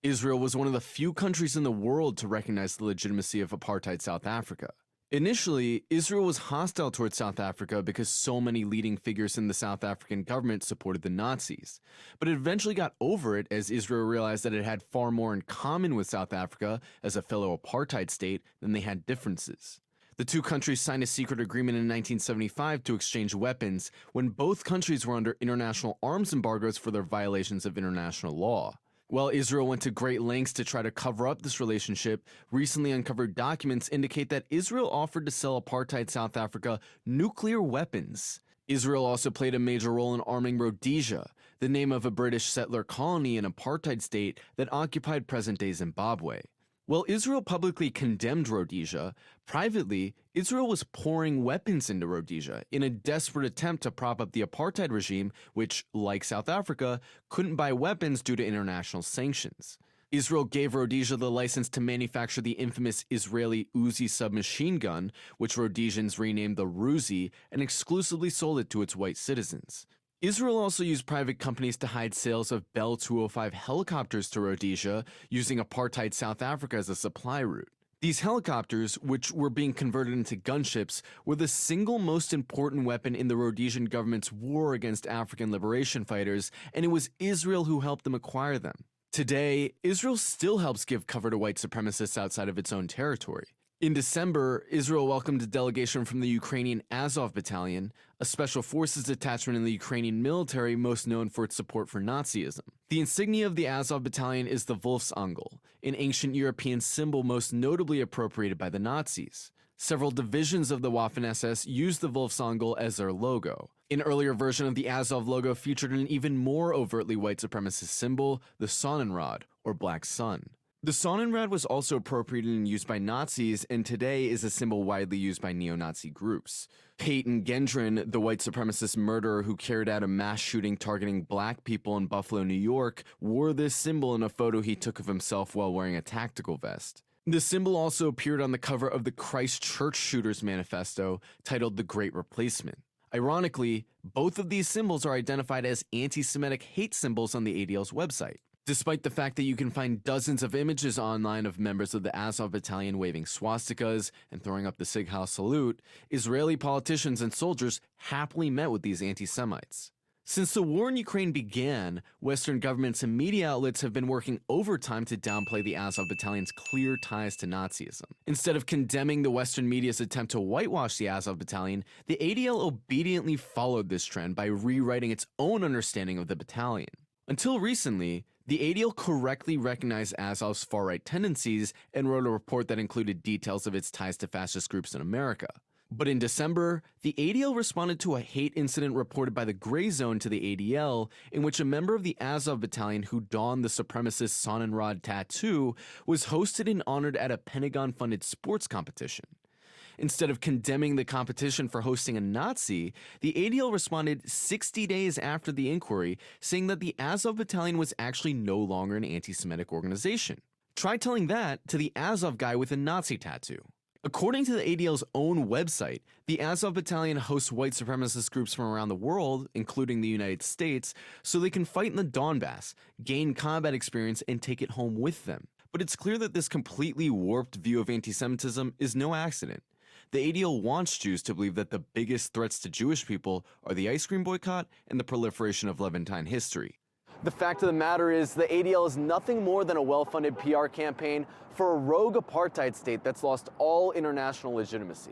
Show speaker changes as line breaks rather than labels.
Israel was one of the few countries in the world to recognize the legitimacy of apartheid South Africa. Initially, Israel was hostile towards South Africa because so many leading figures in the South African government supported the Nazis. But it eventually got over it as Israel realized that it had far more in common with South Africa as a fellow apartheid state than they had differences. The two countries signed a secret agreement in 1975 to exchange weapons when both countries were under international arms embargoes for their violations of international law. While Israel went to great lengths to try to cover up this relationship, recently uncovered documents indicate that Israel offered to sell apartheid South Africa nuclear weapons. Israel also played a major role in arming Rhodesia, the name of a British settler colony and apartheid state that occupied present-day Zimbabwe. While Israel publicly condemned Rhodesia, privately, Israel was pouring weapons into Rhodesia in a desperate attempt to prop up the apartheid regime, which, like South Africa, couldn't buy weapons due to international sanctions. Israel gave Rhodesia the license to manufacture the infamous Israeli Uzi submachine gun, which Rhodesians renamed the Ruzi, and exclusively sold it to its white citizens. Israel also used private companies to hide sales of Bell 205 helicopters to Rhodesia, using apartheid South Africa as a supply route. These helicopters, which were being converted into gunships, were the single most important weapon in the Rhodesian government's war against African liberation fighters, and it was Israel who helped them acquire them. Today, Israel still helps give cover to white supremacists outside of its own territory. In December, Israel welcomed a delegation from the Ukrainian Azov Battalion, a special forces detachment in the Ukrainian military most known for its support for Nazism. The insignia of the Azov Battalion is the Wolfsangel, an ancient European symbol most notably appropriated by the Nazis. Several divisions of the Waffen-SS used the Wolfsangel as their logo. An earlier version of the Azov logo featured an even more overtly white supremacist symbol, the Sonnenrad, or Black Sun. The Sonnenrad was also appropriated and used by Nazis, and today is a symbol widely used by neo-Nazi groups. Peyton Gendron, the white supremacist murderer who carried out a mass shooting targeting black people in Buffalo, New York, wore this symbol in a photo he took of himself while wearing a tactical vest. The symbol also appeared on the cover of the Christchurch Shooters Manifesto, titled The Great Replacement. Ironically, both of these symbols are identified as anti-Semitic hate symbols on the ADL's website. Despite the fact that you can find dozens of images online of members of the Azov Battalion waving swastikas and throwing up the Sieg Heil salute, Israeli politicians and soldiers happily met with these anti-Semites. Since the war in Ukraine began, Western governments and media outlets have been working overtime to downplay the Azov Battalion's clear ties to Nazism. Instead of condemning the Western media's attempt to whitewash the Azov Battalion, the ADL obediently followed this trend by rewriting its own understanding of the battalion. Until recently, the ADL correctly recognized Azov's far-right tendencies and wrote a report that included details of its ties to fascist groups in America. But in December, the ADL responded to a hate incident reported by the Gray Zone to the ADL, in which a member of the Azov Battalion who donned the supremacist Sonnenrad tattoo was hosted and honored at a Pentagon-funded sports competition. Instead of condemning the competition for hosting a Nazi, the ADL responded 60 days after the inquiry, saying that the Azov Battalion was actually no longer an anti-Semitic organization. Try telling that to the Azov guy with a Nazi tattoo. According to the ADL's own website, the Azov Battalion hosts white supremacist groups from around the world, including the United States, so they can fight in the Donbass, gain combat experience, and take it home with them. But it's clear that this completely warped view of anti-Semitism is no accident. The ADL wants Jews to believe that the biggest threats to Jewish people are the ice cream boycott and the proliferation of Levantine history. The fact of the matter is, the ADL is nothing more than a well-funded PR campaign for a rogue apartheid state that's lost all international legitimacy.